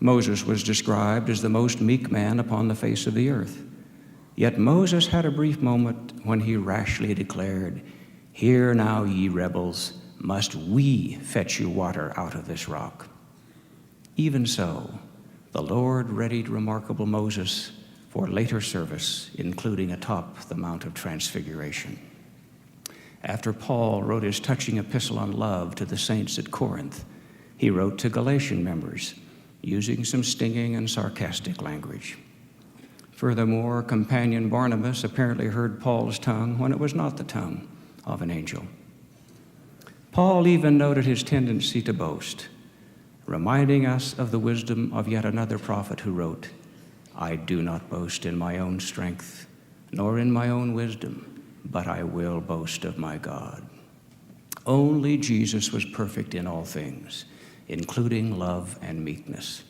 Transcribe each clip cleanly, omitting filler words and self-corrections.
Moses was described as the most meek man upon the face of the earth. Yet Moses had a brief moment when he rashly declared, "Hear now, ye rebels, must we fetch you water out of this rock?" Even so, the Lord readied remarkable Moses for later service, including atop the Mount of Transfiguration. After Paul wrote his touching epistle on love to the saints at Corinth, he wrote to Galatian members, using some stinging and sarcastic language. Furthermore, companion Barnabas apparently heard Paul's tongue when it was not the tongue of an angel. Paul even noted his tendency to boast, reminding us of the wisdom of yet another prophet who wrote, "I do not boast in my own strength, nor in my own wisdom, but I will boast of my God." Only Jesus was perfect in all things, including love and meekness.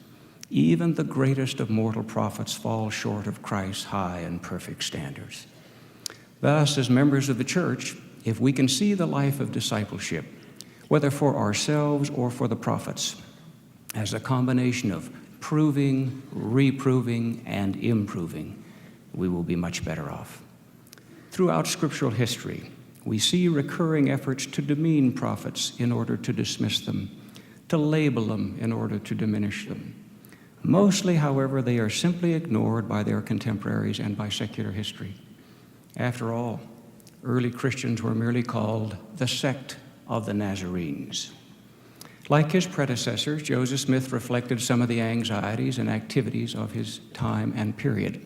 Even the greatest of mortal prophets fall short of Christ's high and perfect standards. Thus, as members of the church, if we can see the life of discipleship, whether for ourselves or for the prophets, as a combination of proving, reproving, and improving, we will be much better off. Throughout scriptural history, we see recurring efforts to demean prophets in order to dismiss them, to label them in order to diminish them. Mostly, however, they are simply ignored by their contemporaries and by secular history. After all, early Christians were merely called the sect of the Nazarenes. Like his predecessors, Joseph Smith reflected some of the anxieties and activities of his time and period.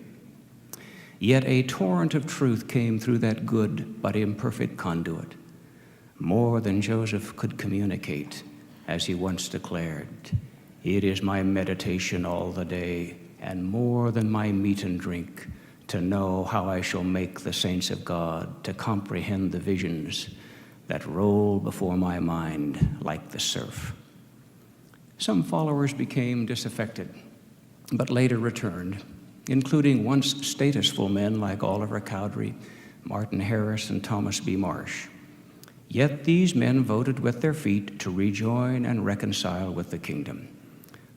Yet a torrent of truth came through that good but imperfect conduit, more than Joseph could communicate, as he once declared, "It is my meditation all the day, and more than my meat and drink, to know how I shall make the saints of God to comprehend the visions that roll before my mind like the surf." Some followers became disaffected, but later returned, including once statusful men like Oliver Cowdery, Martin Harris, and Thomas B. Marsh. Yet these men voted with their feet to rejoin and reconcile with the kingdom.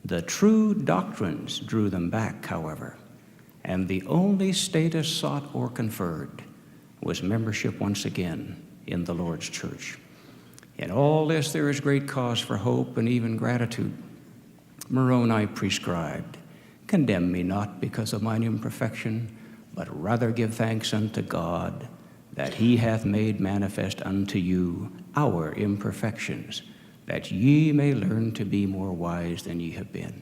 The true doctrines drew them back, however, and the only status sought or conferred was membership once again in the Lord's church. In all this there is great cause for hope and even gratitude. Moroni prescribed, "Condemn me not because of mine imperfection, but rather give thanks unto God, that he hath made manifest unto you our imperfections, that ye may learn to be more wise than ye have been."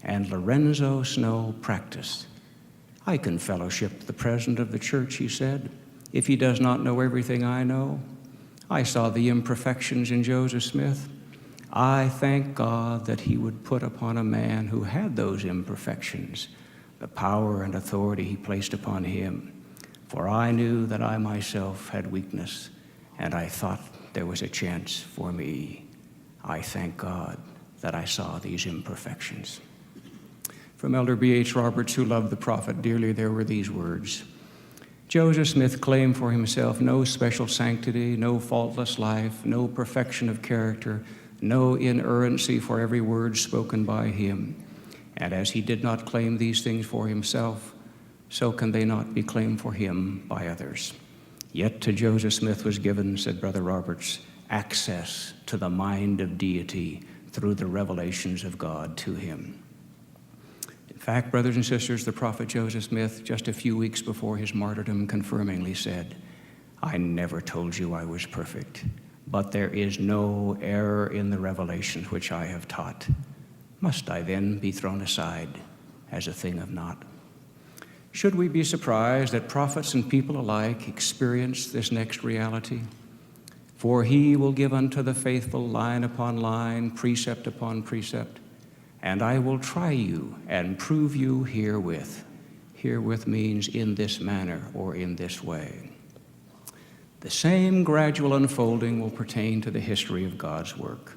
And Lorenzo Snow practiced, "I can fellowship the president of the church," he said, "if he does not know everything I know. I saw the imperfections in Joseph Smith. I thank God that he would put upon a man who had those imperfections the power and authority he placed upon him. For I knew that I myself had weakness, and I thought there was a chance for me. I thank God that I saw these imperfections." From Elder B.H. Roberts, who loved the prophet dearly, there were these words: "Joseph Smith claimed for himself no special sanctity, no faultless life, no perfection of character, no inerrancy for every word spoken by him. And as he did not claim these things for himself, so can they not be claimed for him by others. Yet to Joseph Smith was given," said Brother Roberts, "access to the mind of deity through the revelations of God to him." In fact, brothers and sisters, the prophet Joseph Smith, just a few weeks before his martyrdom, confirmingly said, "I never told you I was perfect, but there is no error in the revelations which I have taught. Must I then be thrown aside as a thing of naught?" Should we be surprised that prophets and people alike experience this next reality? "For he will give unto the faithful line upon line, precept upon precept, and I will try you and prove you herewith." Herewith means in this manner or in this way. The same gradual unfolding will pertain to the history of God's work.